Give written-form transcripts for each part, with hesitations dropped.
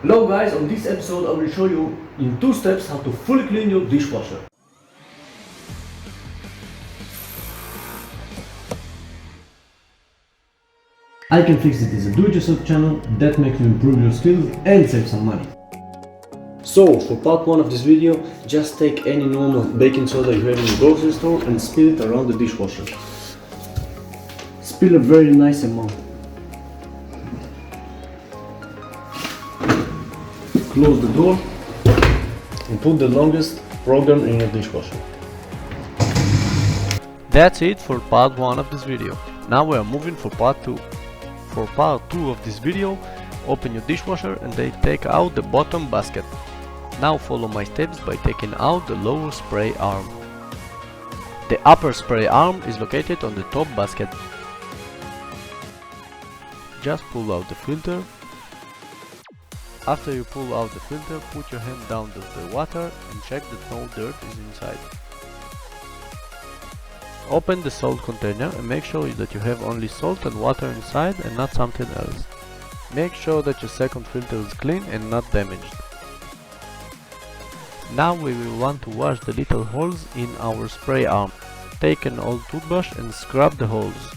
Hello guys, on this episode I will show you in 2 steps how to fully clean your dishwasher. I Can Fix It is a do-it-yourself channel that makes you improve your skills and save some money. So, for part 1 of this video, just take any normal baking soda you have in the grocery store and spill it around the dishwasher. Spill a very nice amount. Close the door and put the longest program in your dishwasher. That's it for part 1 of this video. Now we are moving for part 2. For part 2 of this video, open your dishwasher and then take out the bottom basket. Now follow my steps by taking out the lower spray arm. The upper spray arm is located on the top basket. Just pull out the filter. After you pull out the filter, put your hand down to the water and check that no dirt is inside. Open the salt container and make sure that you have only salt and water inside and not something else. Make sure that your second filter is clean and not damaged. Now we will want to wash the little holes in our spray arm. Take an old toothbrush and scrub the holes.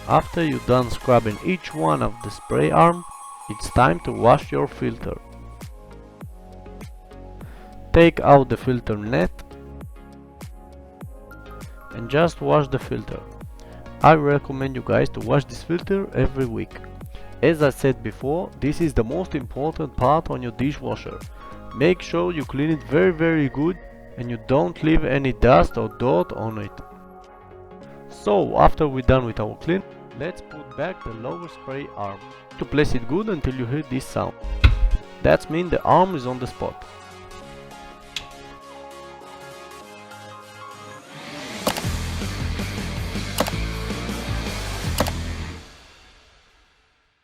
After you're done scrubbing each one of the spray arm, it's time to wash your filter. Take out the filter net and just wash the filter. I recommend you guys to wash this filter every week. As I said before, this is the most important part on your dishwasher. Make sure you clean it very good and you don't leave any dust or dirt on it. So after we're done with our clean, let's put back the lower spray arm. To place it good until you hear this sound. That means the arm is on the spot.